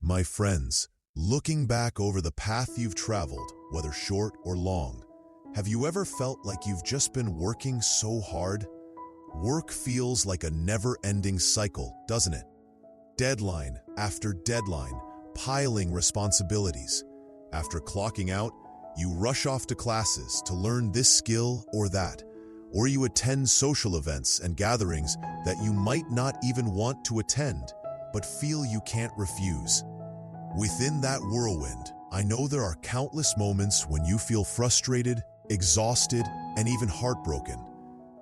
My friends, looking back over the path you've traveled, whether short or long, have you ever felt like you've just been working so hard? Work feels like a never-ending cycle, doesn't it? Deadline after deadline, piling responsibilities. After clocking out, you rush off to classes to learn this skill or that, or you attend social events and gatherings that you might not even want to attend, but feel you can't refuse. Within that whirlwind, I know there are countless moments when you feel frustrated, exhausted, and even heartbroken.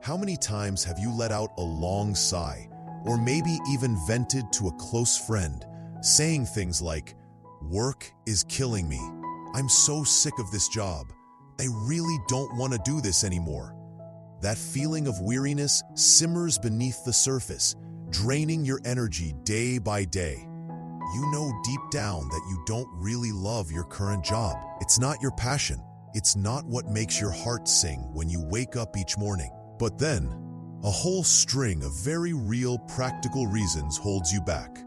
How many times have you let out a long sigh, or maybe even vented to a close friend, saying things like, "Work is killing me. I'm so sick of this job. I really don't want to do this anymore." That feeling of weariness simmers beneath the surface, draining your energy day by day. You know deep down that you don't really love your current job. It's not your passion. It's not what makes your heart sing when you wake up each morning. But then, a whole string of very real practical reasons holds you back.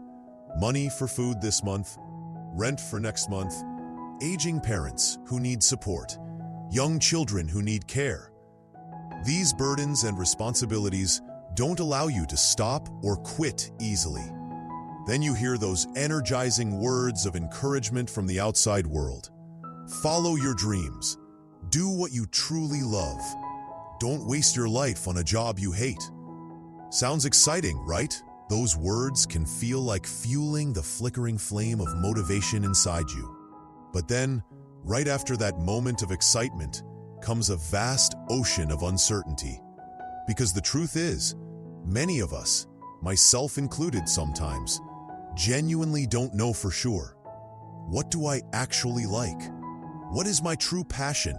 Money for food this month, rent for next month, aging parents who need support, young children who need care. These burdens and responsibilities don't allow you to stop or quit easily. Then you hear those energizing words of encouragement from the outside world. Follow your dreams. Do what you truly love. Don't waste your life on a job you hate. Sounds exciting, right? Those words can feel like fueling the flickering flame of motivation inside you. But then, right after that moment of excitement, comes a vast ocean of uncertainty. Because the truth is, many of us, myself included sometimes, genuinely don't know for sure. What do I actually like? What is my true passion?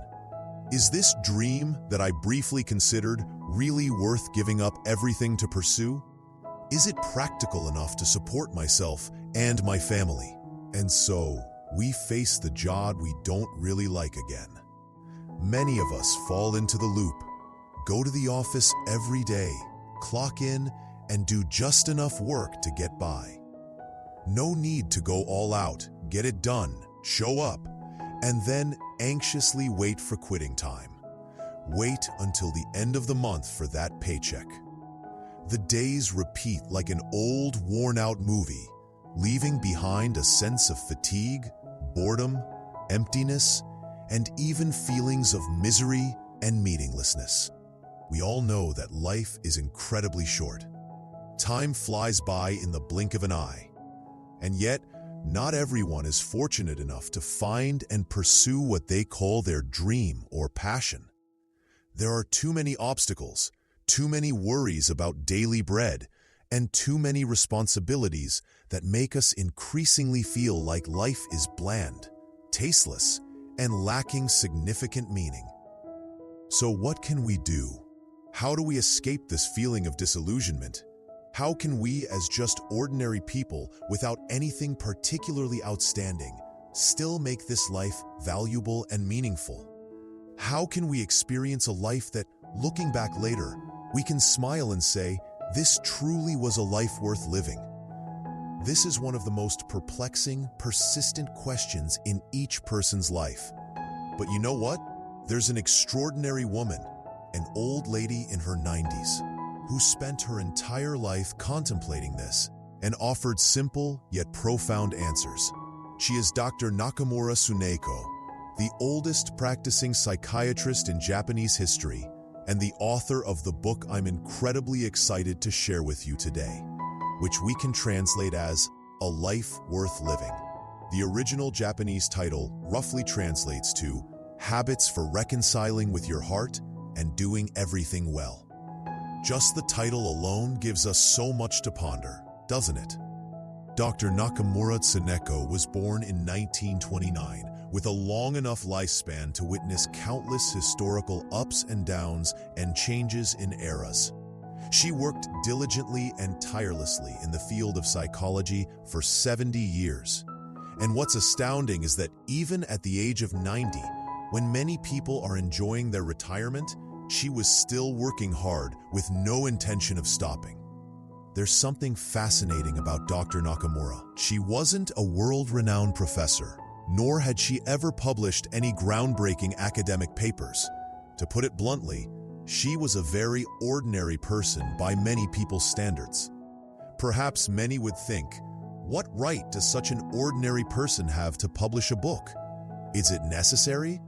Is this dream that I briefly considered really worth giving up everything to pursue? Is it practical enough to support myself and my family? And so, we face the job we don't really like again. Many of us fall into the loop, go to the office every day, clock in, and do just enough work to get by. No need to go all out, get it done, show up, and then anxiously wait for quitting time. Wait until the end of the month for that paycheck. The days repeat like an old, worn-out movie, leaving behind a sense of fatigue, boredom, emptiness, and even feelings of misery and meaninglessness. We all know that life is incredibly short. Time flies by in the blink of an eye. And yet, not everyone is fortunate enough to find and pursue what they call their dream or passion. There are too many obstacles, too many worries about daily bread, and too many responsibilities that make us increasingly feel like life is bland, tasteless, and lacking significant meaning. So what can we do? How do we escape this feeling of disillusionment? How can we, as just ordinary people without anything particularly outstanding, still make this life valuable and meaningful? How can we experience a life that, looking back later, we can smile and say, "This truly was a life worth living"? This is one of the most perplexing, persistent questions in each person's life. But you know what? There's an extraordinary woman, an old lady in her 90s, who spent her entire life contemplating this and offered simple yet profound answers. She is Dr. Nakamura Tsuneko, the oldest practicing psychiatrist in Japanese history and the author of the book I'm incredibly excited to share with you today, which we can translate as A Life Worth Living. The original Japanese title roughly translates to Habits for Reconciling with Your Heart and Doing Everything Well. Just the title alone gives us so much to ponder, doesn't it? Dr. Nakamura Tsuneko was born in 1929 with a long enough lifespan to witness countless historical ups and downs and changes in eras. She worked diligently and tirelessly in the field of psychology for 70 years. And what's astounding is that even at the age of 90, when many people are enjoying their retirement, she was still working hard with no intention of stopping. there's something fascinating about Dr. Nakamura. She wasn't a world-renowned professor, nor had she ever published any groundbreaking academic papers. To put it bluntly, she was a very ordinary person by many people's standards. Perhaps many would think, what right does such an ordinary person have to publish a book? Is it necessary?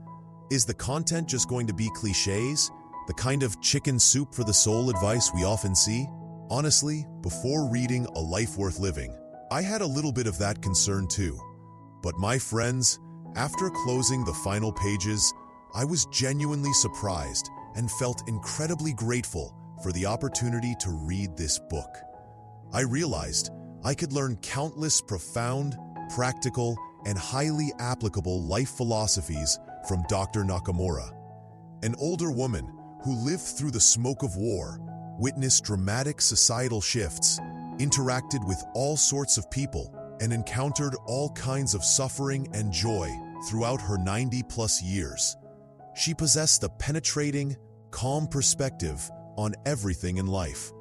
Is the content just going to be cliches? The kind of chicken soup for the soul advice we often see? Honestly, before reading A Life Worth Living, I had a little bit of that concern too. But my friends, after closing the final pages, I was genuinely surprised and felt incredibly grateful for the opportunity to read this book. I realized I could learn countless profound, practical, and highly applicable life philosophies from Dr. Nakamura. An older woman who lived through the smoke of war, witnessed dramatic societal shifts, interacted with all sorts of people, and encountered all kinds of suffering and joy throughout her 90-plus years. She possessed a penetrating, calm perspective on everything in life.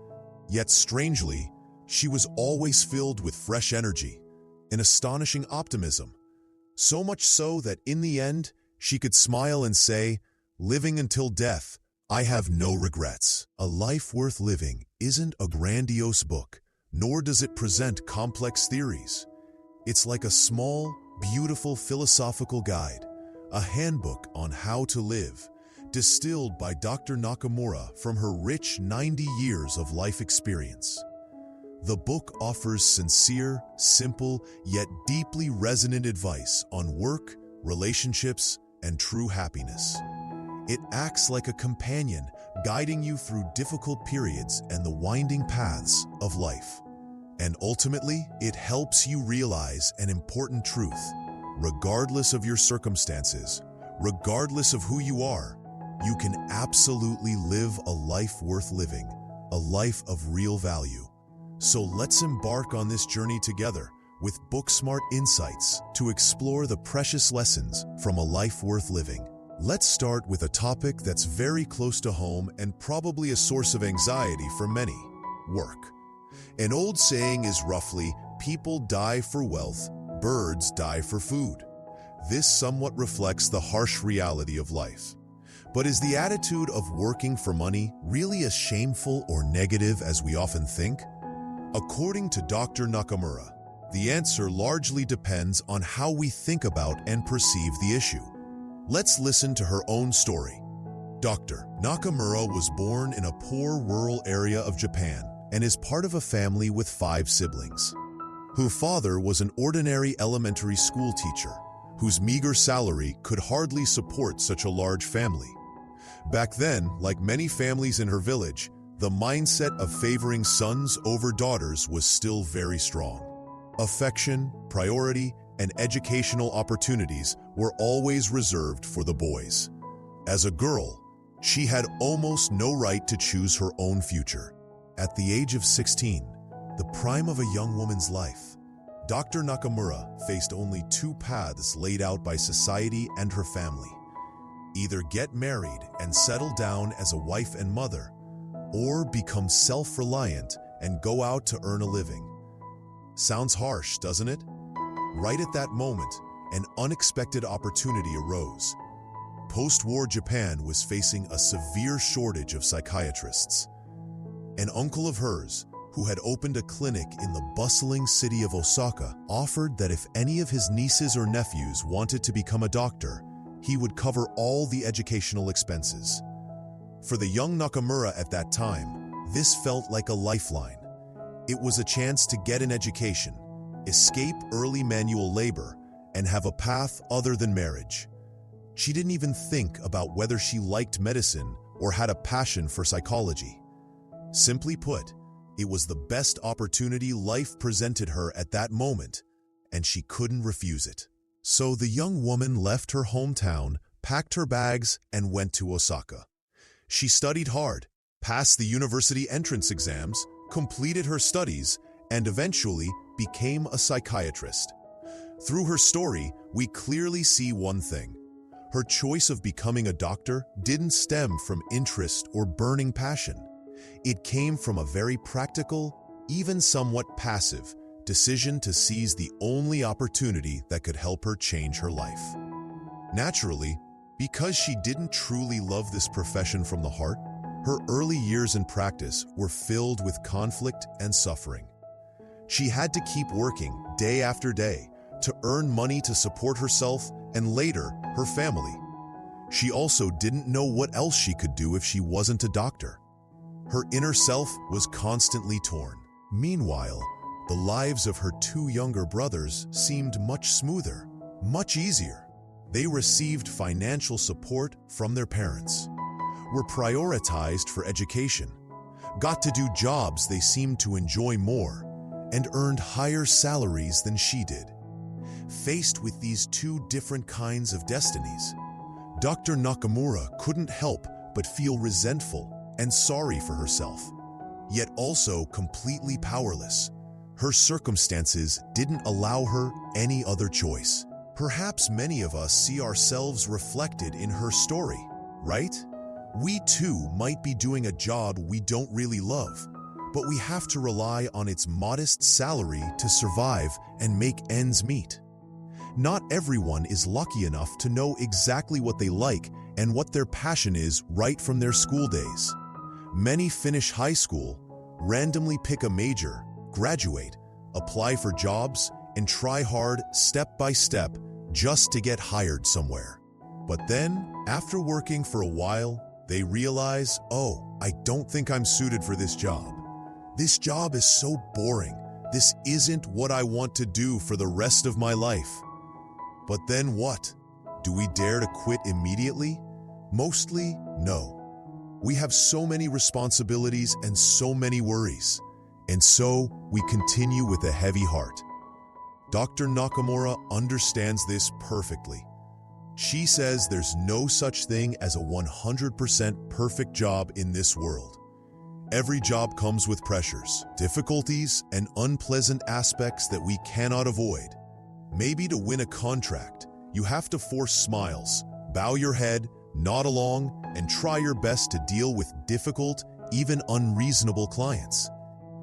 Yet strangely, she was always filled with fresh energy, an astonishing optimism. So much so that in the end, she could smile and say, "Living until death, I have no regrets." A Life Worth Living isn't a grandiose book, nor does it present complex theories. It's like a small, beautiful philosophical guide, a handbook on how to live, distilled by Dr. Nakamura from her rich 90 years of life experience. The book offers sincere, simple, yet deeply resonant advice on work, relationships, and true happiness. It acts like a companion, guiding you through difficult periods and the winding paths of life. And ultimately, it helps you realize an important truth. Regardless of your circumstances, regardless of who you are, you can absolutely live a life worth living, a life of real value. So let's embark on this journey together with BookSmart Insights to explore the precious lessons from a life worth living. Let's start with a topic that's very close to home and probably a source of anxiety for many: work. An old saying is roughly, "People die for wealth, birds die for food." This somewhat reflects the harsh reality of life. But is the attitude of working for money really as shameful or negative as we often think? According to Dr. Nakamura, the answer largely depends on how we think about and perceive the issue. Let's listen to her own story. Dr. Nakamura was born in a poor rural area of Japan and is part of a family with 5 siblings. Her father was an ordinary elementary school teacher, whose meager salary could hardly support such a large family. Back then, like many families in her village, the mindset of favoring sons over daughters was still very strong. Affection, priority, and educational opportunities were always reserved for the boys. As a girl, she had almost no right to choose her own future. At the age of 16, the prime of a young woman's life, Dr. Nakamura faced only 2 paths laid out by society and her family. Either get married and settle down as a wife and mother, or become self-reliant and go out to earn a living. Sounds harsh, doesn't it? Right at that moment, an unexpected opportunity arose. Post-war Japan was facing a severe shortage of psychiatrists. An uncle of hers, who had opened a clinic in the bustling city of Osaka, offered that if any of his nieces or nephews wanted to become a doctor, he would cover all the educational expenses. For the young Nakamura at that time, this felt like a lifeline. It was a chance to get an education, escape early manual labor, and have a path other than marriage. She didn't even think about whether she liked medicine or had a passion for psychology. Simply put, it was the best opportunity life presented her at that moment, and she couldn't refuse it. So the young woman left her hometown, packed her bags, and went to Osaka. She studied hard, passed the university entrance exams, completed her studies, and eventually became a psychiatrist. Through her story, we clearly see one thing. Her choice of becoming a doctor didn't stem from interest or burning passion. It came from a very practical, even somewhat passive, decision to seize the only opportunity that could help her change her life. Naturally, because she didn't truly love this profession from the heart, her early years in practice were filled with conflict and suffering. She had to keep working day after day to earn money to support herself and later her family. She also didn't know what else she could do if she wasn't a doctor. Her inner self was constantly torn. Meanwhile, the lives of her two younger brothers seemed much smoother, much easier. They received financial support from their parents, were prioritized for education, got to do jobs they seemed to enjoy more, and earned higher salaries than she did. Faced with these two different kinds of destinies, Dr. Nakamura couldn't help but feel resentful and sorry for herself, yet also completely powerless. Her circumstances didn't allow her any other choice. Perhaps many of us see ourselves reflected in her story, right? We too might be doing a job we don't really love, but we have to rely on its modest salary to survive and make ends meet. Not everyone is lucky enough to know exactly what they like and what their passion is right from their school days. Many finish high school, randomly pick a major, graduate, apply for jobs, and try hard step by step just to get hired somewhere. But then, after working for a while, they realize, oh, I don't think I'm suited for this job. This job is so boring. This isn't what I want to do for the rest of my life. But then what? Do we dare to quit immediately? Mostly, no. We have so many responsibilities and so many worries, and so we continue with a heavy heart. Dr. Nakamura understands this perfectly. She says there's no such thing as a 100% perfect job in this world. Every job comes with pressures, difficulties, and unpleasant aspects that we cannot avoid. Maybe to win a contract, you have to force smiles, bow your head, nod along, and try your best to deal with difficult, even unreasonable clients.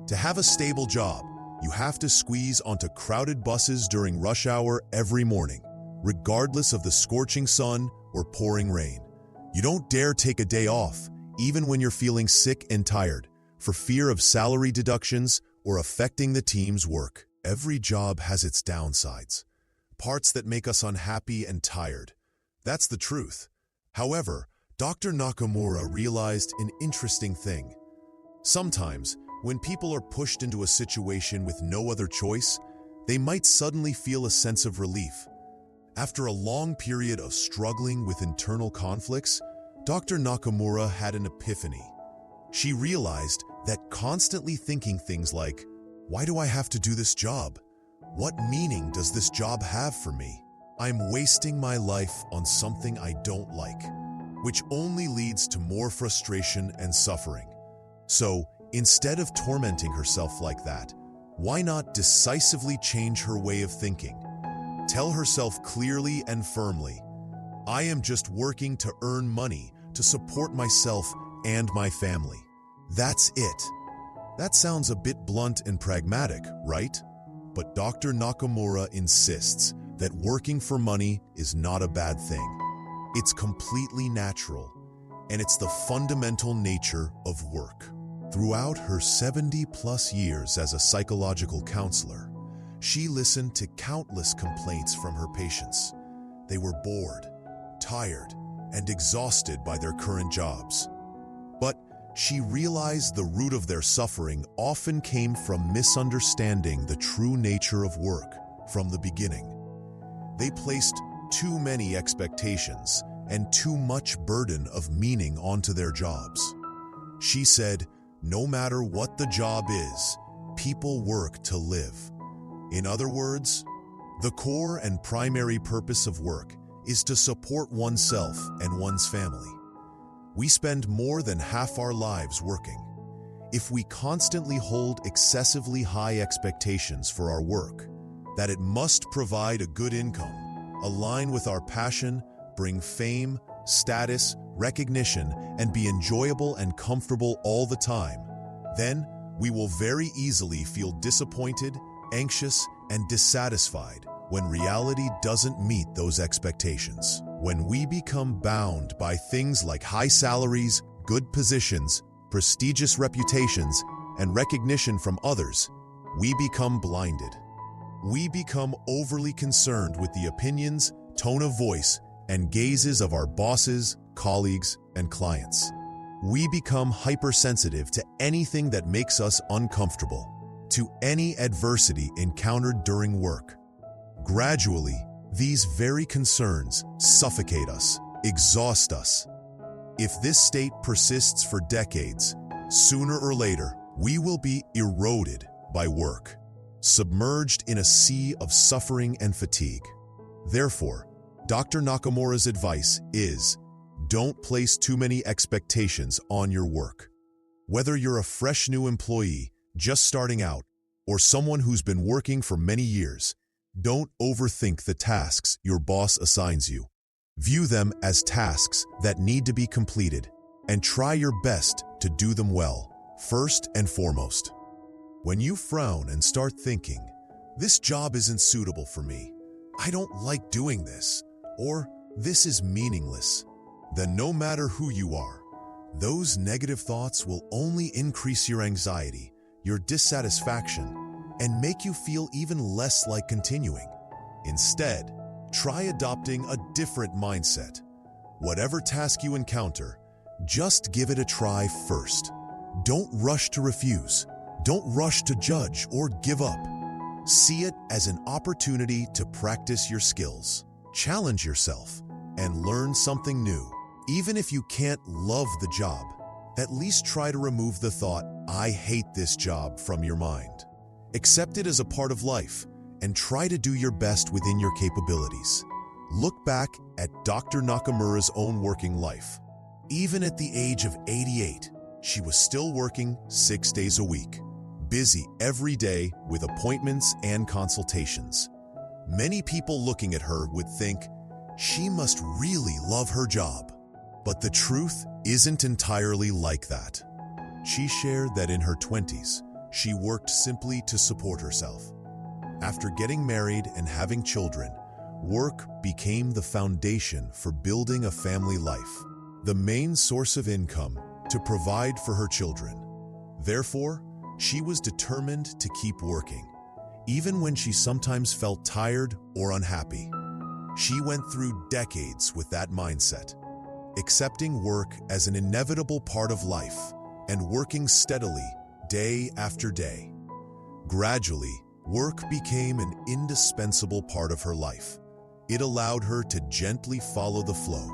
To have a stable job, you have to squeeze onto crowded buses during rush hour every morning, regardless of the scorching sun or pouring rain. You don't dare take a day off, even when you're feeling sick and tired, for fear of salary deductions or affecting the team's work. Every job has its downsides, parts that make us unhappy and tired. That's the truth. However, Dr. Nakamura realized an interesting thing. Sometimes, when people are pushed into a situation with no other choice, they might suddenly feel a sense of relief. After a long period of struggling with internal conflicts, Dr. Nakamura had an epiphany. She realized that constantly thinking things like, why do I have to do this job? What meaning does this job have for me? I'm wasting my life on something I don't like, which only leads to more frustration and suffering. So, instead of tormenting herself like that, why not decisively change her way of thinking? Tell herself clearly and firmly, I am just working to earn money to support myself and my family. That's it. That sounds a bit blunt and pragmatic, right? But Dr. Nakamura insists that working for money is not a bad thing. It's completely natural, and it's the fundamental nature of work. Throughout her 70-plus years as a psychological counselor, she listened to countless complaints from her patients. They were bored, tired, and exhausted by their current jobs. But she realized the root of their suffering often came from misunderstanding the true nature of work from the beginning. They placed too many expectations and too much burden of meaning onto their jobs. She said, no matter what the job is, people work to live. In other words, the core and primary purpose of work is to support oneself and one's family. We spend more than half our lives working. If we constantly hold excessively high expectations for our work, that it must provide a good income, align with our passion, bring fame, status, recognition, and be enjoyable and comfortable all the time, then We will very easily feel disappointed, anxious, and dissatisfied when reality doesn't meet those expectations. When we become bound by things like high salaries, good positions, prestigious reputations, and recognition from others, we become blinded. We become overly concerned with the opinions, tone of voice, and gazes of our bosses, colleagues, and clients. We become hypersensitive to anything that makes us uncomfortable, to any adversity encountered during work. Gradually, these very concerns suffocate us, exhaust us. If this state persists for decades, sooner or later, we will be eroded by work, submerged in a sea of suffering and fatigue. Therefore, Dr. Nakamura's advice is, don't place too many expectations on your work. Whether you're a fresh new employee, just starting out, or someone who's been working for many years, don't overthink the tasks your boss assigns you. View them as tasks that need to be completed, and try your best to do them well, first and foremost. When you frown and start thinking, "This job isn't suitable for me, I don't like doing this," or "This is meaningless," then no matter who you are, those negative thoughts will only increase your anxiety, your dissatisfaction, and make you feel even less like continuing. Instead, try adopting a different mindset. Whatever task you encounter, just give it a try first. Don't rush to refuse. Don't rush to judge or give up. See it as an opportunity to practice your skills, challenge yourself, and learn something new. Even if you can't love the job, at least try to remove the thought, "I hate this job," from your mind. Accept it as a part of life and try to do your best within your capabilities. Look back at Dr. Nakamura's own working life. Even at the age of 88, she was still working 6 days a week, busy every day with appointments and consultations. Many people looking at her would think, she must really love her job. But the truth isn't entirely like that. She shared that in her 20s, she worked simply to support herself. After getting married and having children, work became the foundation for building a family life, the main source of income to provide for her children. Therefore, she was determined to keep working, even when she sometimes felt tired or unhappy. She went through decades with that mindset, accepting work as an inevitable part of life and working steadily day after day. Gradually, work became an indispensable part of her life. It allowed her to gently follow the flow,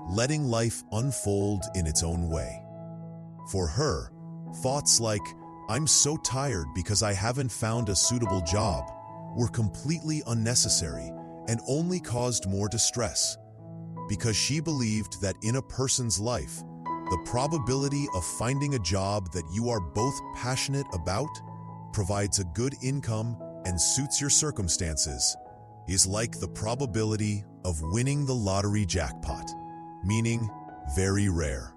letting life unfold in its own way. For her, thoughts like, "I'm so tired because I haven't found a suitable job," were completely unnecessary and only caused more distress, because she believed that in a person's life, the probability of finding a job that you are both passionate about, provides a good income, and suits your circumstances is like the probability of winning the lottery jackpot, meaning very rare.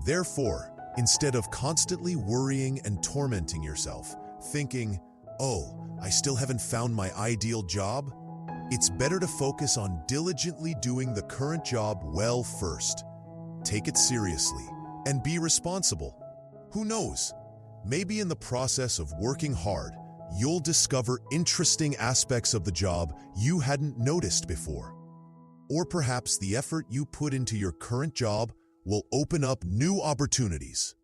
Therefore, instead of constantly worrying and tormenting yourself, thinking, "Oh, I still haven't found my ideal job," it's better to focus on diligently doing the current job well first. Take it seriously and be responsible. Who knows? Maybe in the process of working hard, you'll discover interesting aspects of the job you hadn't noticed before. Or perhaps the effort you put into your current job will open up new opportunities,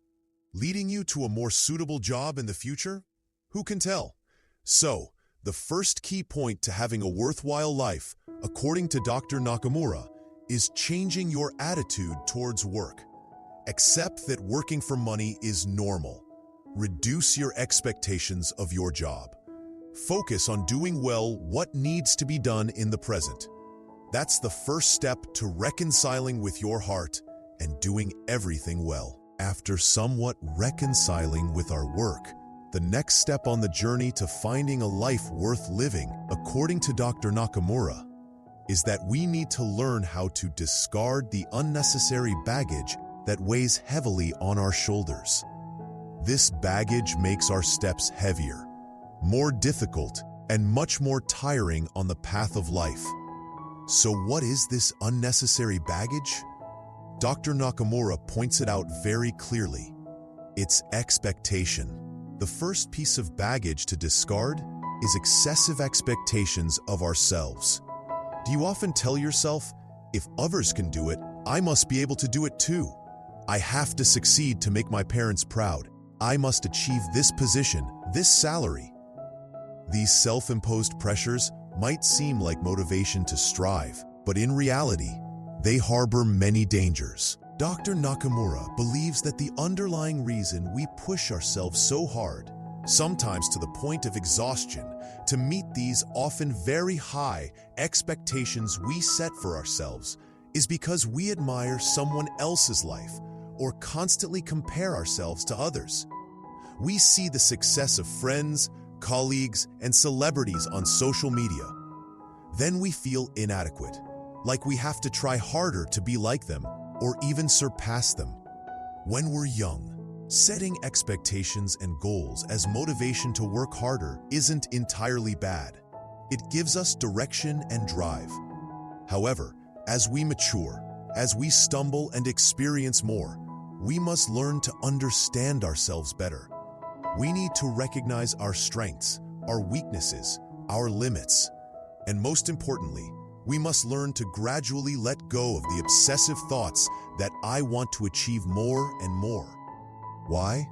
leading you to a more suitable job in the future? Who can tell? So, the first key point to having a worthwhile life, according to Dr. Nakamura, is changing your attitude towards work. Accept that working for money is normal. Reduce your expectations of your job. Focus on doing well what needs to be done in the present. That's the first step to reconciling with your heart and doing everything well. After somewhat reconciling with our work, the next step on the journey to finding a life worth living, according to Dr. Nakamura, is that we need to learn how to discard the unnecessary baggage that weighs heavily on our shoulders. This baggage makes our steps heavier, more difficult, and much more tiring on the path of life. So what is this unnecessary baggage? Dr. Nakamura points it out very clearly. It's expectation. The first piece of baggage to discard is excessive expectations of ourselves. Do you often tell yourself, if others can do it, I must be able to do it too? I have to succeed to make my parents proud. I must achieve this position, this salary. These self-imposed pressures might seem like motivation to strive, but in reality, they harbor many dangers. Dr. Nakamura believes that the underlying reason we push ourselves so hard, sometimes to the point of exhaustion, to meet these often very high expectations we set for ourselves is because we admire someone else's life or constantly compare ourselves to others. We see the success of friends, colleagues, and celebrities on social media. Then we feel inadequate, like we have to try harder to be like them or even surpass them. When we're young, setting expectations and goals as motivation to work harder isn't entirely bad. It gives us direction and drive. However, as we mature, as we stumble and experience more, we must learn to understand ourselves better. We need to recognize our strengths, our weaknesses, our limits, and most importantly, we must learn to gradually let go of the obsessive thoughts that I want to achieve more and more. Why?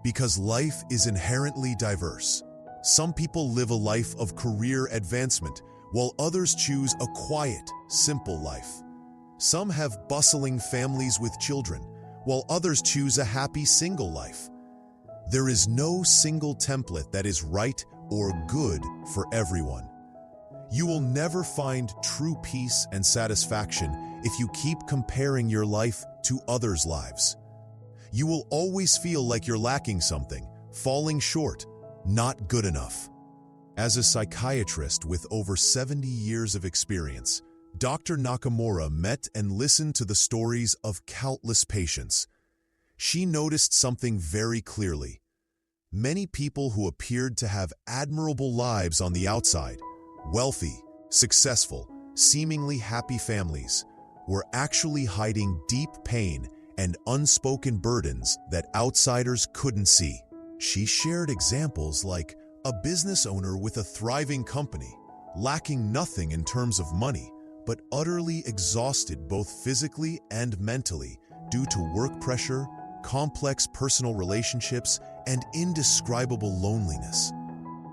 Because life is inherently diverse. Some people live a life of career advancement, while others choose a quiet, simple life. Some have bustling families with children, while others choose a happy single life. There is no single template that is right or good for everyone. You will never find true peace and satisfaction if you keep comparing your life to others' lives. You will always feel like you're lacking something, falling short, not good enough. As a psychiatrist with over 70 years of experience, Dr. Nakamura met and listened to the stories of countless patients. She noticed something very clearly. Many people who appeared to have admirable lives on the outside, wealthy, successful, seemingly happy families, were actually hiding deep pain and unspoken burdens that outsiders couldn't see. She shared examples like a business owner with a thriving company, lacking nothing in terms of money, but utterly exhausted both physically and mentally due to work pressure, complex personal relationships, and indescribable loneliness.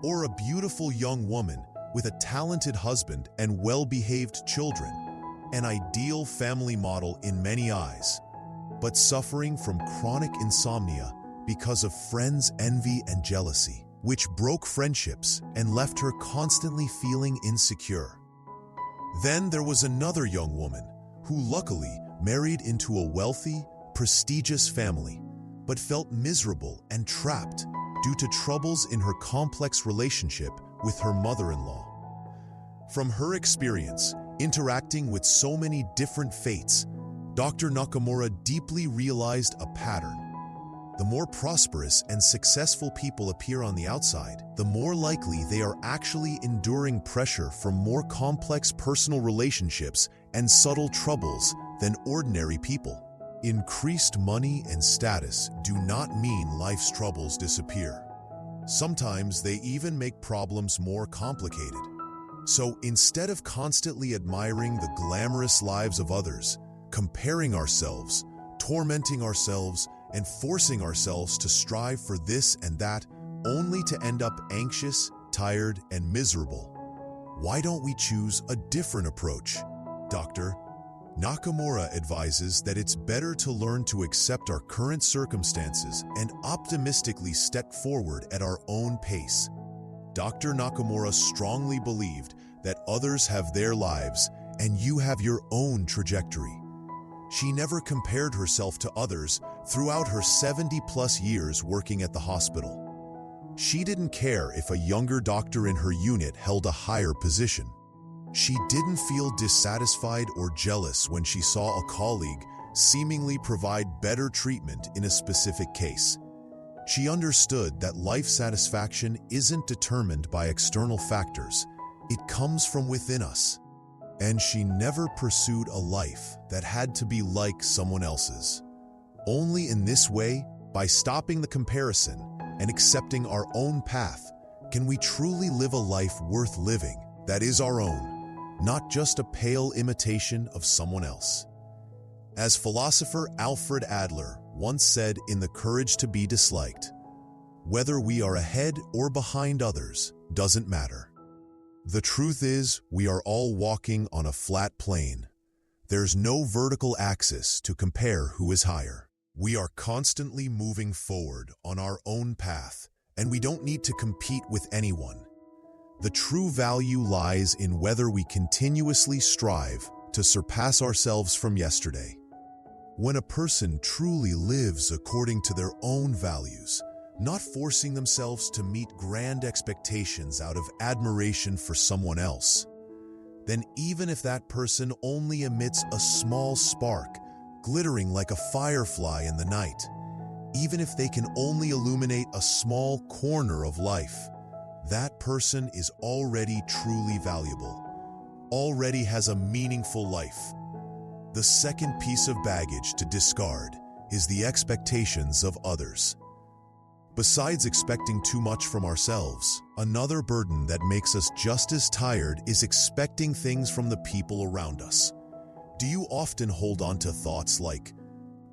Or a beautiful young woman with a talented husband and well-behaved children, an ideal family model in many eyes, but suffering from chronic insomnia because of friends' envy and jealousy, which broke friendships and left her constantly feeling insecure. Then there was another young woman who luckily married into a wealthy, prestigious family, but felt miserable and trapped due to troubles in her complex relationship with her mother-in-law. From her experience, interacting with so many different fates, Dr. Nakamura deeply realized a pattern. The more prosperous and successful people appear on the outside, the more likely they are actually enduring pressure from more complex personal relationships and subtle troubles than ordinary people. Increased money and status do not mean life's troubles disappear. Sometimes they even make problems more complicated. So instead of constantly admiring the glamorous lives of others, comparing ourselves, tormenting ourselves, and forcing ourselves to strive for this and that, only to end up anxious, tired, and miserable, why don't we choose a different approach? Dr. Nakamura advises that it's better to learn to accept our current circumstances and optimistically step forward at our own pace. Dr. Nakamura strongly believed that others have their lives and you have your own trajectory. She never compared herself to others throughout her 70-plus years working at the hospital. She didn't care if a younger doctor in her unit held a higher position. She didn't feel dissatisfied or jealous when she saw a colleague seemingly provide better treatment in a specific case. She understood that life satisfaction isn't determined by external factors, it comes from within us. And she never pursued a life that had to be like someone else's. Only in this way, by stopping the comparison and accepting our own path, can we truly live a life worth living that is our own, not just a pale imitation of someone else. As philosopher Alfred Adler once said in The Courage to be Disliked, "Whether we are ahead or behind others doesn't matter. The truth is, we are all walking on a flat plane. There's no vertical axis to compare who is higher. We are constantly moving forward on our own path, and we don't need to compete with anyone. The true value lies in whether we continuously strive to surpass ourselves from yesterday. When a person truly lives according to their own values, not forcing themselves to meet grand expectations out of admiration for someone else, then even if that person only emits a small spark, glittering like a firefly in the night, even if they can only illuminate a small corner of life, that person is already truly valuable, already has a meaningful life. The second piece of baggage to discard is the expectations of others. Besides expecting too much from ourselves, another burden that makes us just as tired is expecting things from the people around us. Do you often hold on to thoughts like,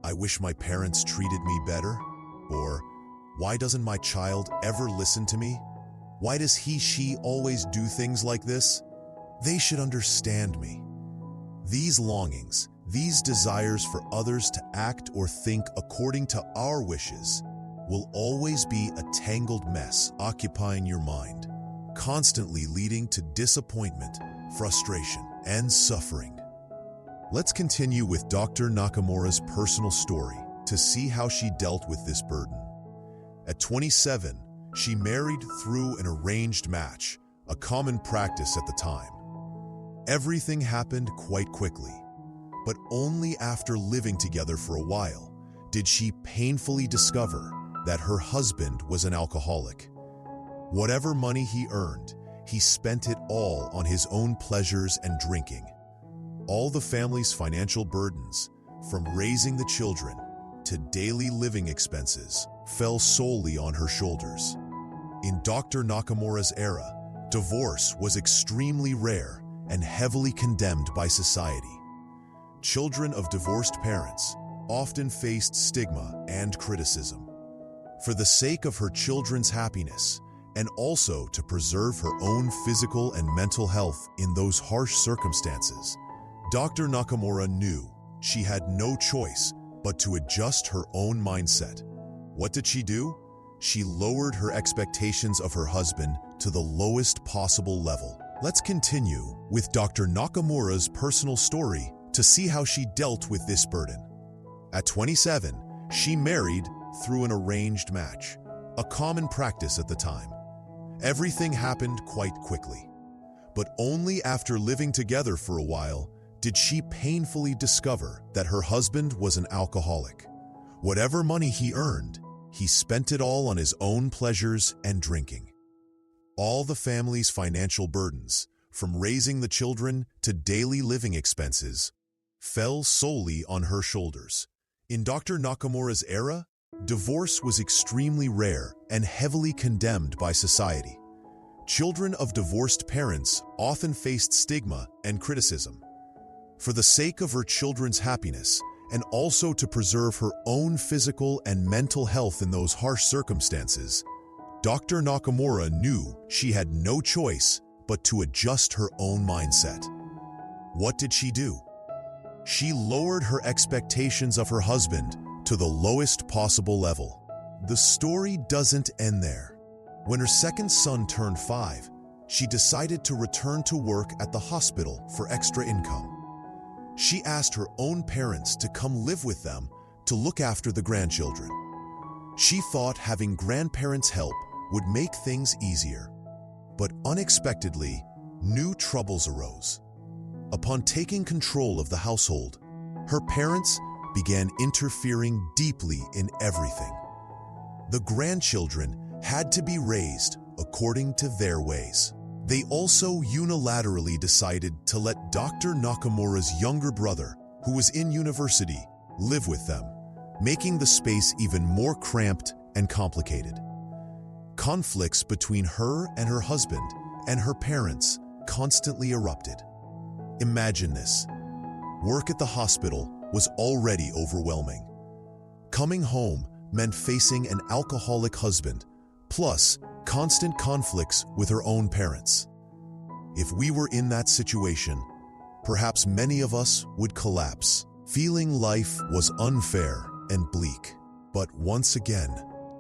"I wish my parents treated me better," or "Why doesn't my child ever listen to me? Why does she always do things like this? They should understand me." These longings, these desires for others to act or think according to our wishes, will always be a tangled mess occupying your mind, constantly leading to disappointment, frustration, and suffering. Let's continue with Dr. Nakamura's personal story to see how she dealt with this burden. At 27, she married through an arranged match, a common practice at the time. Everything happened quite quickly, but only after living together for a while did she painfully discover that her husband was an alcoholic. Whatever money he earned, he spent it all on his own pleasures and drinking. All the family's financial burdens, from raising the children to daily living expenses, fell solely on her shoulders. In Dr. Nakamura's era, divorce was extremely rare and heavily condemned by society. Children of divorced parents often faced stigma and criticism. For the sake of her children's happiness, and also to preserve her own physical and mental health in those harsh circumstances, Dr. Nakamura knew she had no choice but to adjust her own mindset. What did she do? She lowered her expectations of her husband to the lowest possible level. Let's continue with Dr. Nakamura's personal story to see how she dealt with this burden. At 27, she married through an arranged match, a common practice at the time. Everything happened quite quickly, but only after living together for a while did she painfully discover that her husband was an alcoholic. Whatever money he earned, he spent it all on his own pleasures and drinking. All the family's financial burdens, from raising the children to daily living expenses, fell solely on her shoulders. In Dr. Nakamura's era, divorce was extremely rare and heavily condemned by society. Children of divorced parents often faced stigma and criticism. For the sake of her children's happiness, and also to preserve her own physical and mental health in those harsh circumstances, Dr. Nakamura knew she had no choice but to adjust her own mindset. What did she do? She lowered her expectations of her husband to the lowest possible level. The story doesn't end there. When her second son turned 5, she decided to return to work at the hospital for extra income. She asked her own parents to come live with them to look after the grandchildren. She thought having grandparents' help would make things easier. But unexpectedly, new troubles arose. Upon taking control of the household, her parents began interfering deeply in everything. The grandchildren had to be raised according to their ways. They also unilaterally decided to let Dr. Nakamura's younger brother, who was in university, live with them, making the space even more cramped and complicated. Conflicts between her and her husband and her parents constantly erupted. Imagine this. Work at the hospital was already overwhelming. Coming home meant facing an alcoholic husband, plus constant conflicts with her own parents. If we were in that situation, perhaps many of us would collapse, feeling life was unfair and bleak. But once again,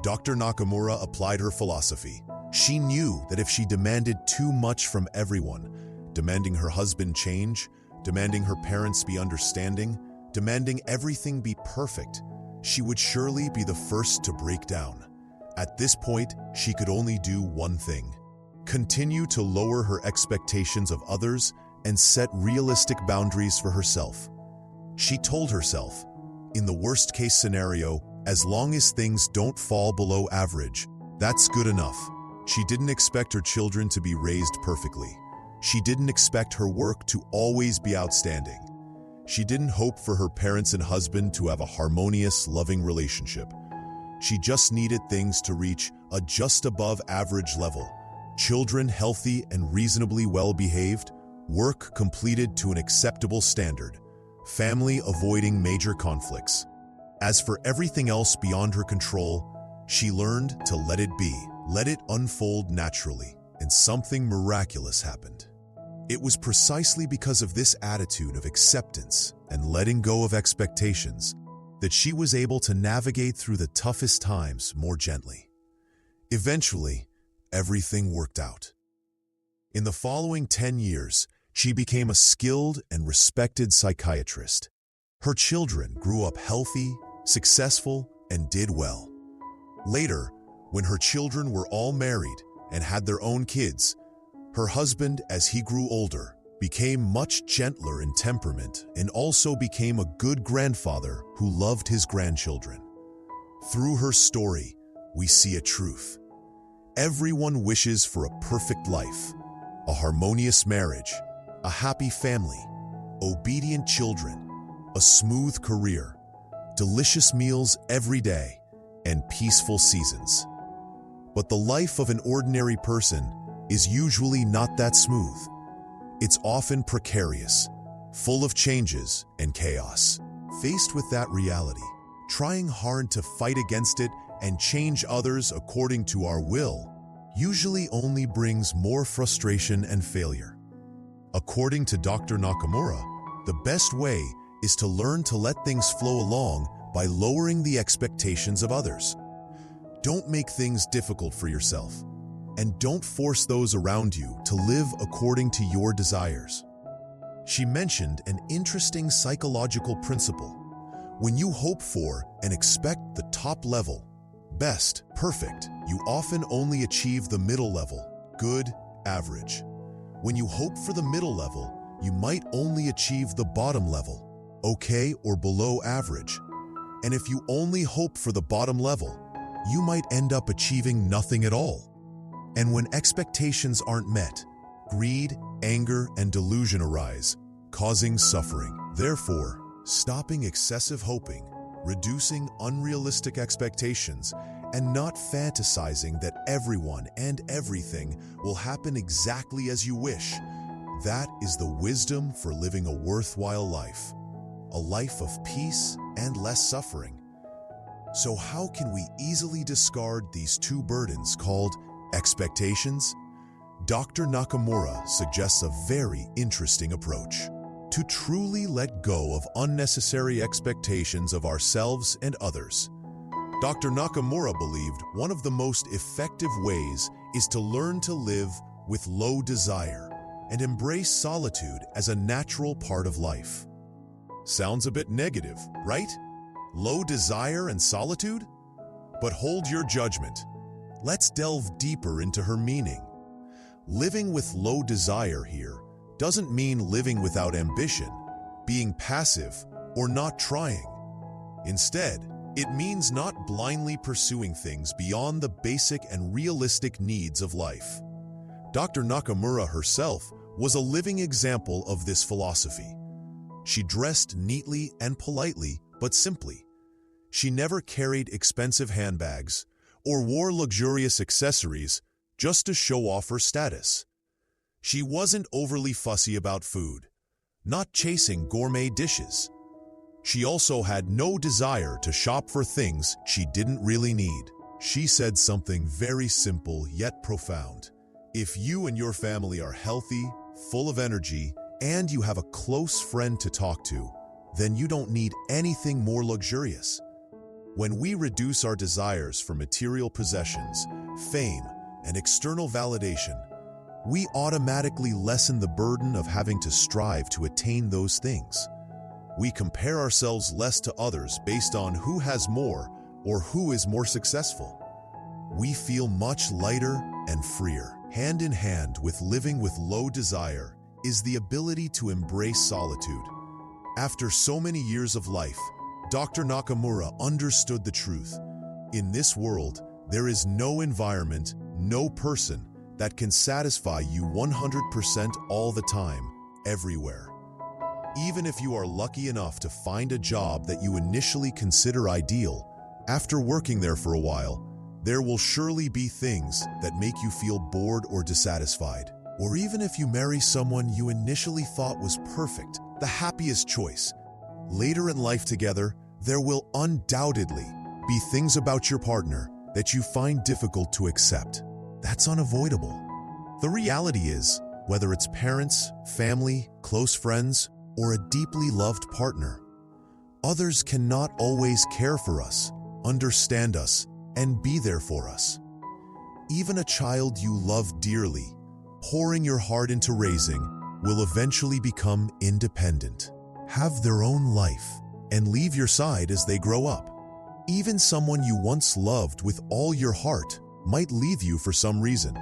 Dr. Nakamura applied her philosophy. She knew that if she demanded too much from everyone, demanding her husband change, demanding her parents be understanding, demanding everything be perfect, she would surely be the first to break down. At this point, she could only do one thing: continue to lower her expectations of others and set realistic boundaries for herself. She told herself, in the worst-case scenario, as long as things don't fall below average, that's good enough. She didn't expect her children to be raised perfectly. She didn't expect her work to always be outstanding. She didn't hope for her parents and husband to have a harmonious, loving relationship. She just needed things to reach a just above average level. Children healthy and reasonably well-behaved, work completed to an acceptable standard, family avoiding major conflicts. As for everything else beyond her control, she learned to let it be, let it unfold naturally, and something miraculous happened. It was precisely because of this attitude of acceptance and letting go of expectations that she was able to navigate through the toughest times more gently. Eventually, everything worked out. In the following 10 years, she became a skilled and respected psychiatrist. Her children grew up healthy, successful, and did well. Later, when her children were all married and had their own kids, her husband, as he grew older, became much gentler in temperament and also became a good grandfather who loved his grandchildren. Through her story, we see a truth. Everyone wishes for a perfect life, a harmonious marriage, a happy family, obedient children, a smooth career, delicious meals every day, and peaceful seasons. But the life of an ordinary person is usually not that smooth. It's often precarious, full of changes and chaos. Faced with that reality, trying hard to fight against it and change others according to our will usually only brings more frustration and failure. According to Dr. Nakamura, the best way is to learn to let things flow along by lowering the expectations of others. Don't make things difficult for yourself, and don't force those around you to live according to your desires. She mentioned an interesting psychological principle. When you hope for and expect the top level, best, perfect, you often only achieve the middle level, good, average. When you hope for the middle level, you might only achieve the bottom level, okay or below average. And if you only hope for the bottom level, you might end up achieving nothing at all. And when expectations aren't met, greed, anger, and delusion arise, causing suffering. Therefore, stopping excessive hoping, reducing unrealistic expectations, and not fantasizing that everyone and everything will happen exactly as you wish. That is the wisdom for living a worthwhile life, a life of peace and less suffering. So how can we easily discard these two burdens called expectations? Dr. Nakamura suggests a very interesting approach. To truly let go of unnecessary expectations of ourselves and others. Dr. Nakamura believed one of the most effective ways is to learn to live with low desire and embrace solitude as a natural part of life. Sounds a bit negative, right? Low desire and solitude? But hold your judgment. Let's delve deeper into her meaning. Living with low desire here doesn't mean living without ambition, being passive, or not trying. Instead, It means not blindly pursuing things beyond the basic and realistic needs of life. Dr. Nakamura herself was a living example of this philosophy. She dressed neatly and politely, but simply. She never carried expensive handbags or wore luxurious accessories just to show off her status. She wasn't overly fussy about food, not chasing gourmet dishes. She also had no desire to shop for things she didn't really need. She said something very simple yet profound. If you and your family are healthy, full of energy, and you have a close friend to talk to, then you don't need anything more luxurious. When we reduce our desires for material possessions, fame, and external validation, we automatically lessen the burden of having to strive to attain those things. We compare ourselves less to others based on who has more or who is more successful. We feel much lighter and freer. Hand in hand with living with low desire is the ability to embrace solitude. After so many years of life, Dr. Nakamura understood the truth. In this world, there is no environment, no person that can satisfy you 100% all the time, everywhere. Even if you are lucky enough to find a job that you initially consider ideal, after working there for a while, there will surely be things that make you feel bored or dissatisfied. Or even if you marry someone you initially thought was perfect, the happiest choice, later in life together, there will undoubtedly be things about your partner that you find difficult to accept. That's unavoidable. The reality is, whether it's parents, family, close friends, or a deeply loved partner, others cannot always care for us, understand us, and be there for us. Even a child you love dearly, pouring your heart into raising, will eventually become independent, have their own life, and leave your side as they grow up. Even someone you once loved with all your heart might leave you for some reason.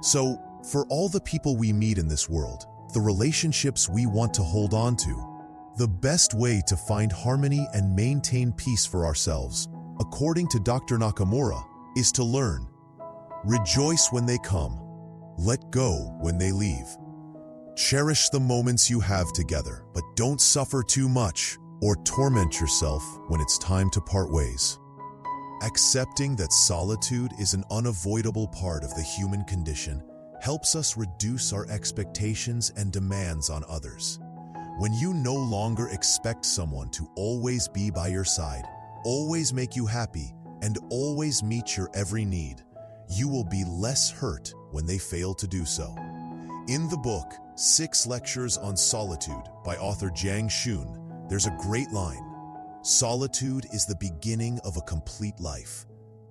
So, for all the people we meet in this world, the relationships we want to hold on to, the best way to find harmony and maintain peace for ourselves, according to Dr. Nakamura, is to learn. Rejoice when they come. Let go when they leave. Cherish the moments you have together, but don't suffer too much or torment yourself when it's time to part ways. Accepting that solitude is an unavoidable part of the human condition helps us reduce our expectations and demands on others. When you no longer expect someone to always be by your side, always make you happy, and always meet your every need, you will be less hurt when they fail to do so. In the book, 6 Lectures on Solitude by author Jiang Shun, there's a great line. Solitude is the beginning of a complete life.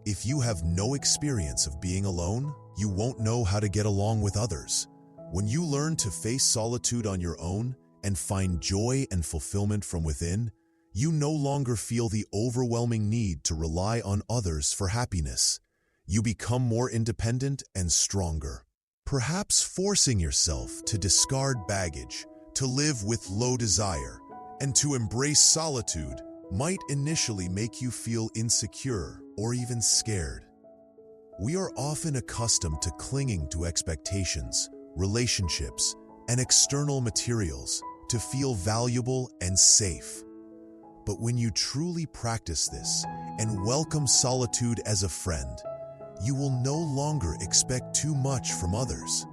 If you have no experience of being alone, you won't know how to get along with others. When you learn to face solitude on your own and find joy and fulfillment from within, you no longer feel the overwhelming need to rely on others for happiness. You become more independent and stronger. Perhaps forcing yourself to discard baggage, to live with low desire, and to embrace solitude might initially make you feel insecure or even scared. We are often accustomed to clinging to expectations, relationships, and external materials to feel valuable and safe. But when you truly practice this and welcome solitude as a friend, you will no longer expect too much from others.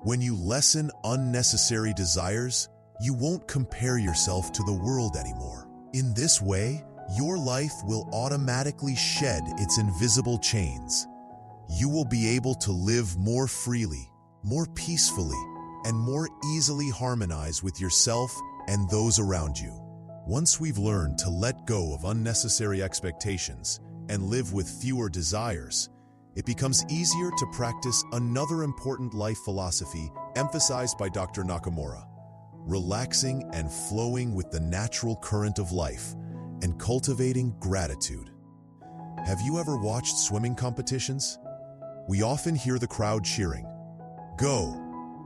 When you lessen unnecessary desires, you won't compare yourself to the world anymore. In this way, your life will automatically shed its invisible chains. You will be able to live more freely, more peacefully, and more easily harmonize with yourself and those around you. Once we've learned to let go of unnecessary expectations and live with fewer desires, it becomes easier to practice another important life philosophy emphasized by Dr. Nakamura: relaxing and flowing with the natural current of life and cultivating gratitude. Have you ever watched swimming competitions? We often hear the crowd cheering, "Go!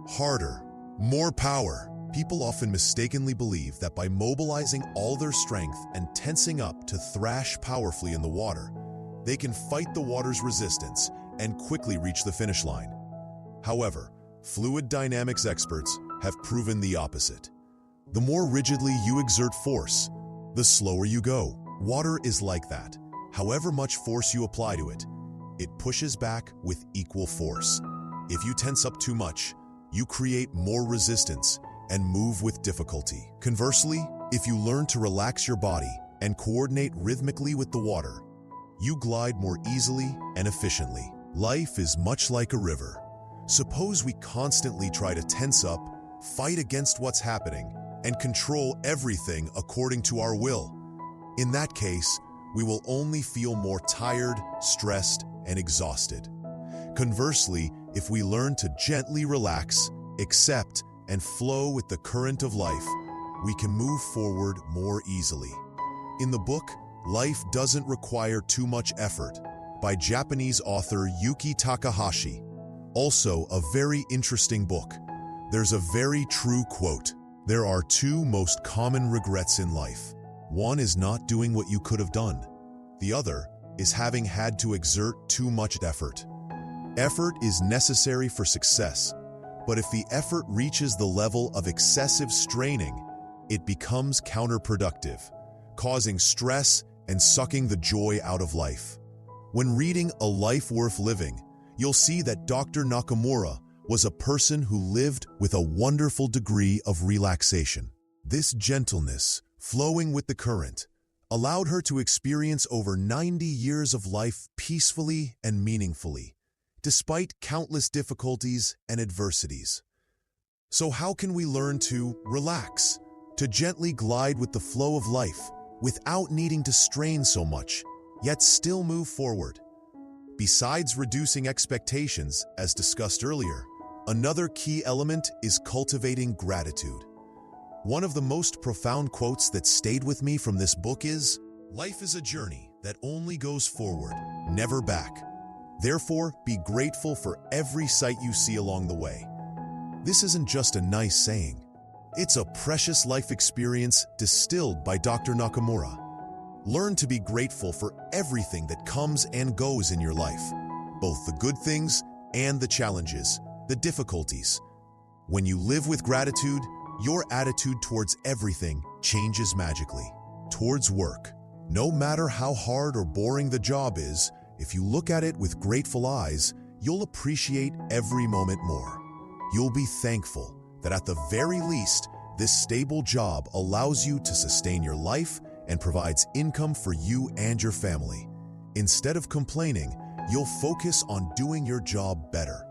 Harder! More power!" People often mistakenly believe that by mobilizing all their strength and tensing up to thrash powerfully in the water, they can fight the water's resistance and quickly reach the finish line. However, fluid dynamics experts have proven the opposite. The more rigidly you exert force, the slower you go. Water is like that. However much force you apply to it, it pushes back with equal force. If you tense up too much, you create more resistance and move with difficulty. Conversely, if you learn to relax your body and coordinate rhythmically with the water, you glide more easily and efficiently. Life is much like a river. Suppose we constantly try to tense up, fight against what's happening, and control everything according to our will. In that case, we will only feel more tired, stressed, and exhausted. Conversely, if we learn to gently relax, accept, and flow with the current of life, we can move forward more easily. In the book, Life Doesn't Require Too Much Effort, by Japanese author Yuki Takahashi, also a very interesting book, there's a very true quote. There are two most common regrets in life. One is not doing what you could have done. The other is having had to exert too much effort. Effort is necessary for success, but if the effort reaches the level of excessive straining, it becomes counterproductive, causing stress and sucking the joy out of life. When reading A Life Worth Living, you'll see that Dr. Nakamura was a person who lived with a wonderful degree of relaxation. This gentleness, flowing with the current, allowed her to experience over 90 years of life peacefully and meaningfully, despite countless difficulties and adversities. So how can we learn to relax, to gently glide with the flow of life without needing to strain so much, yet still move forward? Besides reducing expectations, as discussed earlier, another key element is cultivating gratitude. One of the most profound quotes that stayed with me from this book is, "Life is a journey that only goes forward, never back. Therefore, be grateful for every sight you see along the way." This isn't just a nice saying. It's a precious life experience distilled by Dr. Nakamura. Learn to be grateful for everything that comes and goes in your life, both the good things and the challenges, the difficulties. When you live with gratitude, your attitude towards everything changes magically. Towards work, no matter how hard or boring the job is, if you look at it with grateful eyes, you'll appreciate every moment more. You'll be thankful that at the very least, this stable job allows you to sustain your life and provides income for you and your family. Instead of complaining, you'll focus on doing your job better.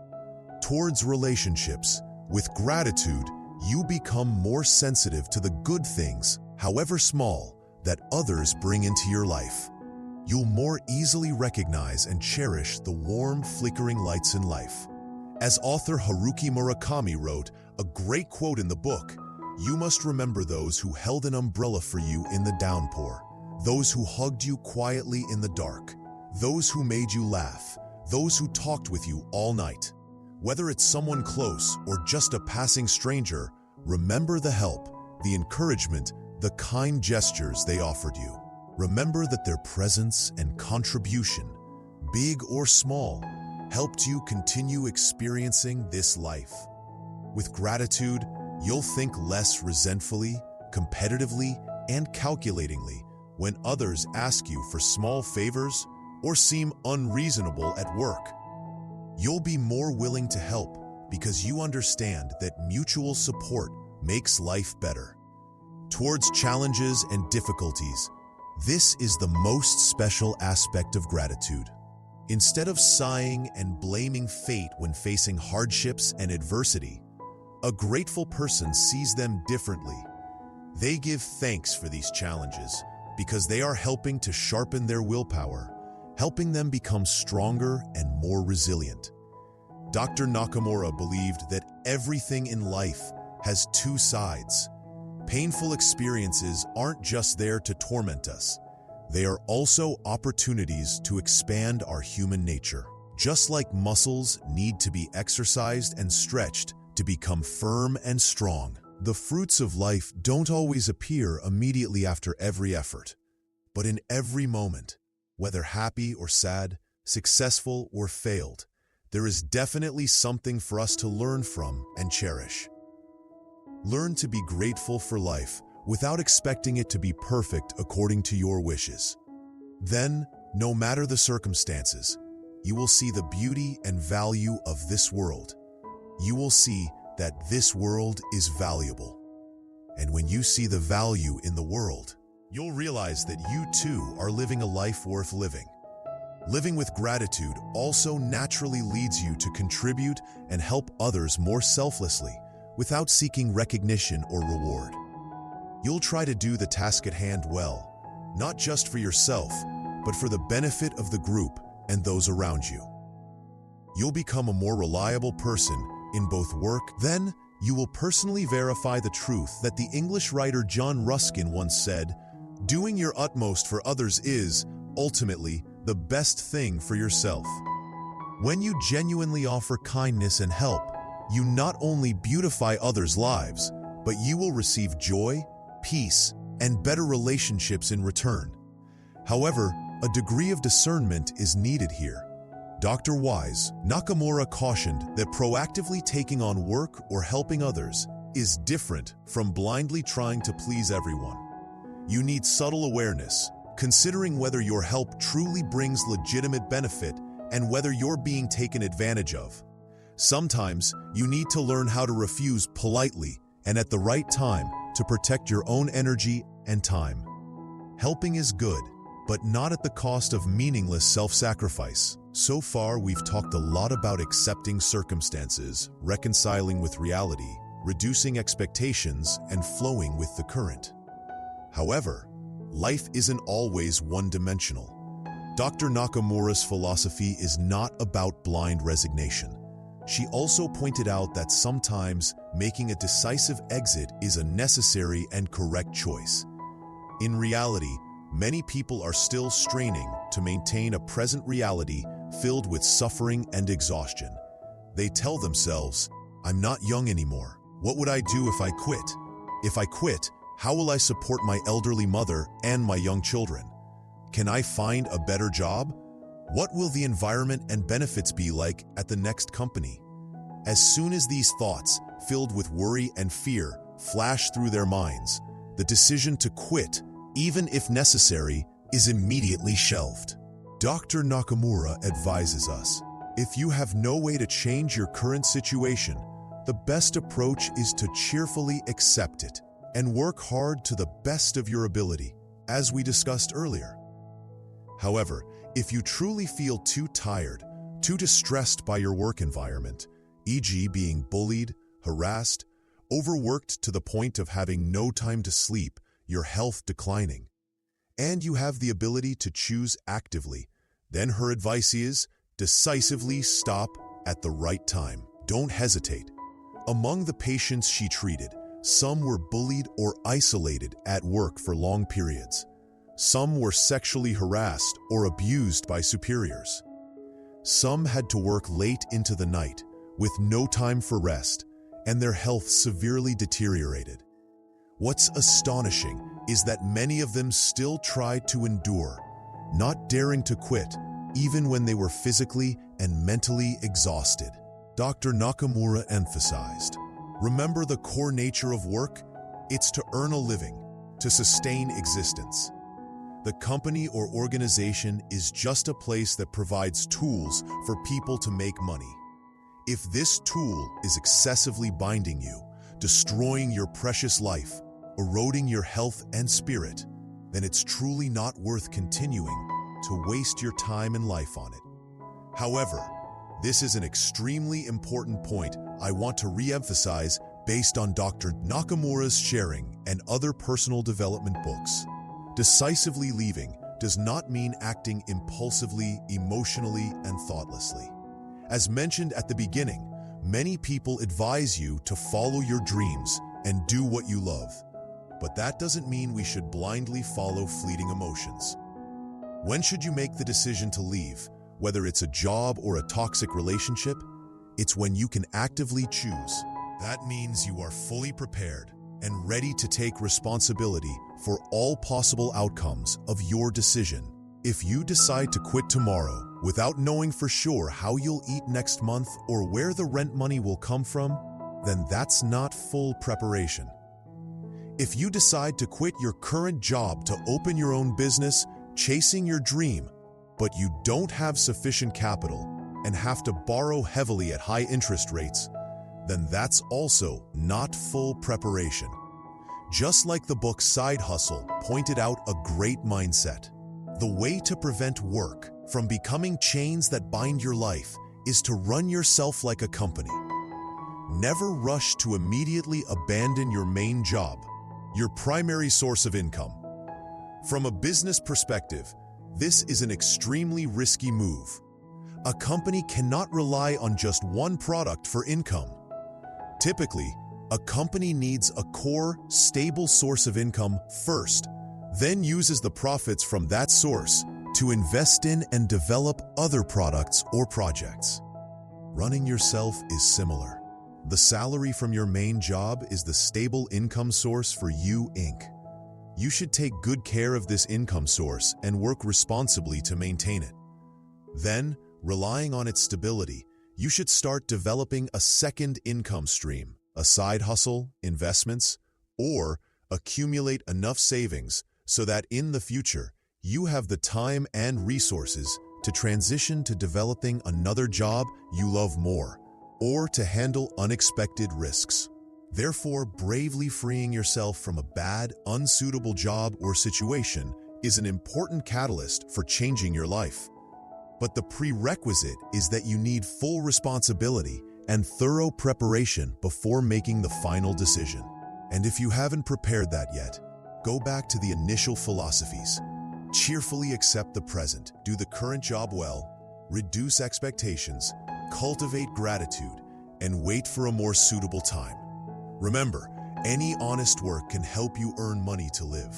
Towards relationships, with gratitude, you become more sensitive to the good things, however small, that others bring into your life. You'll more easily recognize and cherish the warm, flickering lights in life. As author Haruki Murakami wrote, a great quote in the book, "You must remember those who held an umbrella for you in the downpour, those who hugged you quietly in the dark, those who made you laugh, those who talked with you all night. Whether it's someone close or just a passing stranger, remember the help, the encouragement, the kind gestures they offered you. Remember that their presence and contribution, big or small, helped you continue experiencing this life." With gratitude, you'll think less resentfully, competitively, and calculatingly when others ask you for small favors or seem unreasonable at work. You'll be more willing to help because you understand that mutual support makes life better. Towards challenges and difficulties, this is the most special aspect of gratitude. Instead of sighing and blaming fate when facing hardships and adversity, a grateful person sees them differently. They give thanks for these challenges because they are helping to sharpen their willpower, helping them become stronger and more resilient. Dr. Nakamura believed that everything in life has two sides. Painful experiences aren't just there to torment us. They are also opportunities to expand our human nature. Just like muscles need to be exercised and stretched to become firm and strong, The fruits of life don't always appear immediately after every effort, but in every moment, whether happy or sad, successful or failed, there is definitely something for us to learn from and cherish. Learn to be grateful for life without expecting it to be perfect according to your wishes. Then, no matter the circumstances, you will see the beauty and value of this world. You will see that this world is valuable. And when you see the value in the world, you'll realize that you too are living a life worth living. Living with gratitude also naturally leads you to contribute and help others more selflessly, without seeking recognition or reward. You'll try to do the task at hand well, not just for yourself, but for the benefit of the group and those around you. You'll become a more reliable person in both work. Then, you will personally verify the truth that the English writer John Ruskin once said, "Doing your utmost for others is, ultimately, the best thing for yourself." When you genuinely offer kindness and help, you not only beautify others' lives, but you will receive joy, peace, and better relationships in return. However, a degree of discernment is needed here. Dr. Nakamura cautioned that proactively taking on work or helping others is different from blindly trying to please everyone. You need subtle awareness, considering whether your help truly brings legitimate benefit and whether you're being taken advantage of. Sometimes, you need to learn how to refuse politely and at the right time to protect your own energy and time. Helping is good, but not at the cost of meaningless self-sacrifice. So far, we've talked a lot about accepting circumstances, reconciling with reality, reducing expectations, and flowing with the current. However, life isn't always one-dimensional. Dr. Nakamura's philosophy is not about blind resignation. She also pointed out that sometimes making a decisive exit is a necessary and correct choice. In reality, many people are still straining to maintain a present reality filled with suffering and exhaustion. They tell themselves, "I'm not young anymore. What would I do if I quit? If I quit, how will I support my elderly mother and my young children? Can I find a better job? What will the environment and benefits be like at the next company?" As soon as these thoughts, filled with worry and fear, flash through their minds, the decision to quit, even if necessary, is immediately shelved. Dr. Nakamura advises us, if you have no way to change your current situation, the best approach is to cheerfully accept it and work hard to the best of your ability, as we discussed earlier. However, if you truly feel too tired, too distressed by your work environment, e.g. being bullied, harassed, overworked to the point of having no time to sleep, your health declining, and you have the ability to choose actively, then her advice is, decisively stop at the right time. Don't hesitate. Among the patients she treated, some were bullied or isolated at work for long periods. Some were sexually harassed or abused by superiors. Some had to work late into the night, with no time for rest, and their health severely deteriorated. What's astonishing is that many of them still tried to endure, not daring to quit, even when they were physically and mentally exhausted. Dr. Nakamura emphasized, remember the core nature of work? It's to earn a living, to sustain existence. The company or organization is just a place that provides tools for people to make money. If this tool is excessively binding you, destroying your precious life, eroding your health and spirit, then it's truly not worth continuing to waste your time and life on it. However, this is an extremely important point I want to re-emphasize based on Dr. Nakamura's sharing and other personal development books. Decisively leaving does not mean acting impulsively, emotionally, and thoughtlessly. As mentioned at the beginning, many people advise you to follow your dreams and do what you love. But that doesn't mean we should blindly follow fleeting emotions. When should you make the decision to leave, whether it's a job or a toxic relationship? It's when you can actively choose. That means you are fully prepared and ready to take responsibility for all possible outcomes of your decision. If you decide to quit tomorrow without knowing for sure how you'll eat next month or where the rent money will come from, then that's not full preparation. If you decide to quit your current job to open your own business, chasing your dream, but you don't have sufficient capital and have to borrow heavily at high interest rates, then that's also not full preparation. Just like the book Side Hustle pointed out a great mindset. The way to prevent work from becoming chains that bind your life is to run yourself like a company. Never rush to immediately abandon your main job, your primary source of income. From a business perspective, this is an extremely risky move. A company cannot rely on just one product for income. Typically, a company needs a core, stable source of income first, then uses the profits from that source to invest in and develop other products or projects. Running yourself is similar. The salary from your main job is the stable income source for you, Inc. You should take good care of this income source and work responsibly to maintain it. Then, relying on its stability, you should start developing a second income stream, a side hustle, investments, or accumulate enough savings so that in the future, you have the time and resources to transition to developing another job you love more, or to handle unexpected risks. Therefore, bravely freeing yourself from a bad, unsuitable job or situation is an important catalyst for changing your life. But the prerequisite is that you need full responsibility and thorough preparation before making the final decision. And if you haven't prepared that yet, go back to the initial philosophies. Cheerfully accept the present, do the current job well, reduce expectations, cultivate gratitude, and wait for a more suitable time. Remember, any honest work can help you earn money to live,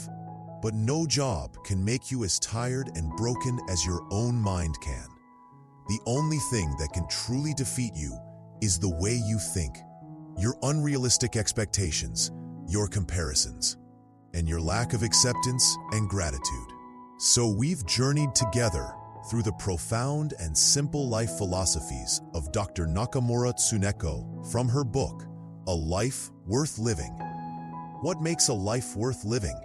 but no job can make you as tired and broken as your own mind can. The only thing that can truly defeat you is the way you think, your unrealistic expectations, your comparisons, and your lack of acceptance and gratitude. So we've journeyed together through the profound and simple life philosophies of Dr. Nakamura Tsuneko from her book, A Life Worth Living. What makes a life worth living?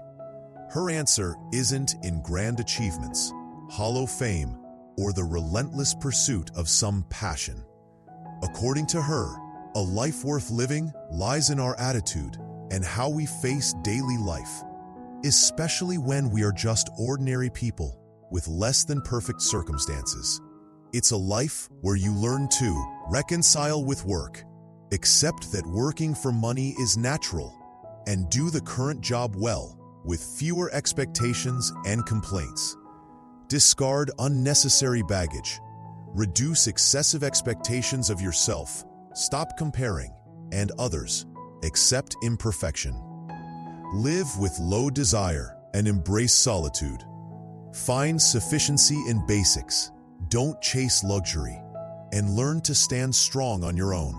Her answer isn't in grand achievements, hollow fame, or the relentless pursuit of some passion. According to her, a life worth living lies in our attitude and how we face daily life, especially when we are just ordinary people with less than perfect circumstances. It's a life where you learn to reconcile with work, accept that working for money is natural, and do the current job well with fewer expectations and complaints. Discard unnecessary baggage, reduce excessive expectations of yourself, stop comparing, and others, accept imperfection. Live with low desire and embrace solitude. Find sufficiency in basics, don't chase luxury, and learn to stand strong on your own.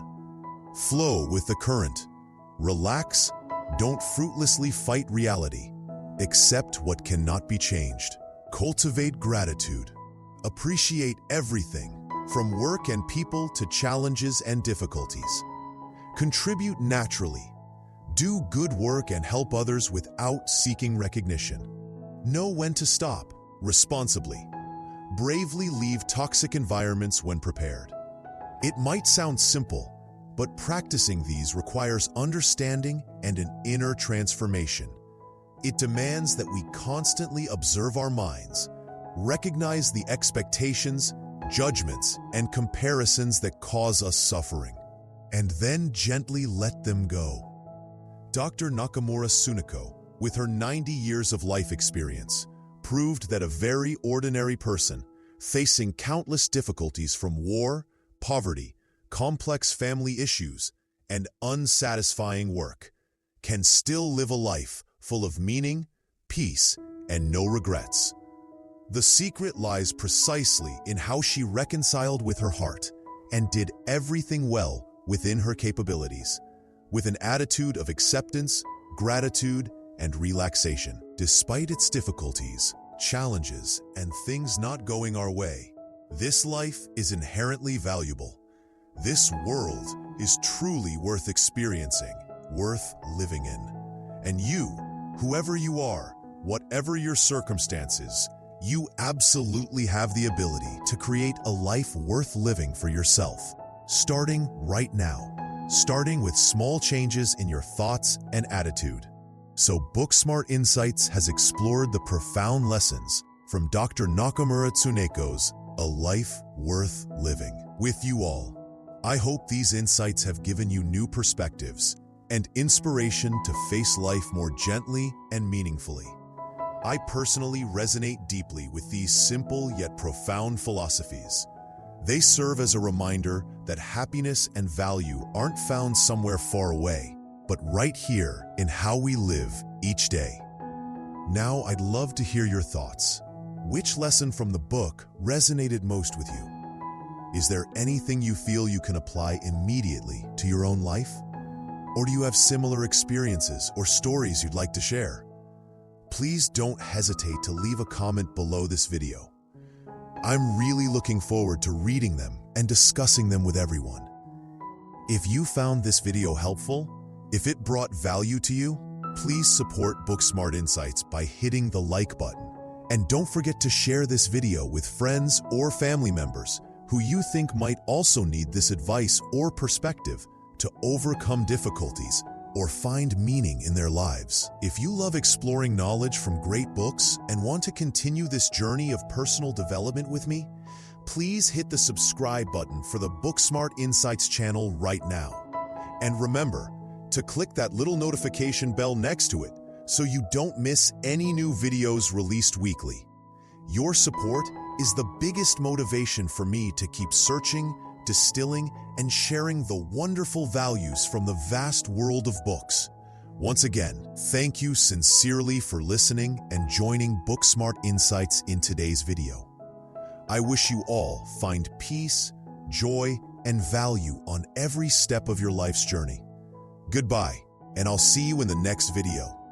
Flow with the current. Relax, don't fruitlessly fight reality. Accept what cannot be changed. Cultivate gratitude. Appreciate everything, from work and people to challenges and difficulties. Contribute naturally. Do good work and help others without seeking recognition. Know when to stop, responsibly. Bravely leave toxic environments when prepared. It might sound simple, but practicing these requires understanding and an inner transformation. It demands that we constantly observe our minds, recognize the expectations, judgments, and comparisons that cause us suffering, and then gently let them go. Dr. Nakamura Tsuneko, with her 90 years of life experience, proved that a very ordinary person, facing countless difficulties from war, poverty, complex family issues, and unsatisfying work, can still live a life full of meaning, peace, and no regrets. The secret lies precisely in how she reconciled with her heart and did everything well within her capabilities. with an attitude of acceptance, gratitude, and relaxation. Despite its difficulties, challenges, and things not going our way, this life is inherently valuable. This world is truly worth experiencing, worth living in. And you, whoever you are, whatever your circumstances, you absolutely have the ability to create a life worth living for yourself, starting right now, starting with small changes in your thoughts and attitude. So BookSmart Insights has explored the profound lessons from Dr. Nakamura Tsuneko's A Life Worth Living with you all. I hope these insights have given you new perspectives and inspiration to face life more gently and meaningfully. I personally resonate deeply with these simple yet profound philosophies. They serve as a reminder that happiness and value aren't found somewhere far away, but right here in how we live each day. Now, I'd love to hear your thoughts. Which lesson from the book resonated most with you? Is there anything you feel you can apply immediately to your own life? Or do you have similar experiences or stories you'd like to share? Please don't hesitate to leave a comment below this video. I'm really looking forward to reading them and discussing them with everyone. If you found this video helpful, if it brought value to you, please support BookSmart Insights by hitting the like button. And don't forget to share this video with friends or family members who you think might also need this advice or perspective to overcome difficulties or find meaning in their lives. If you love exploring knowledge from great books and want to continue this journey of personal development with me, please hit the subscribe button for the BookSmart Insights channel right now. And remember to click that little notification bell next to it so you don't miss any new videos released weekly. Your support is the biggest motivation for me to keep searching, distilling, and sharing the wonderful values from the vast world of books. Once again, thank you sincerely for listening and joining BookSmart Insights in today's video. I wish you all find peace, joy, and value on every step of your life's journey. Goodbye, and I'll see you in the next video.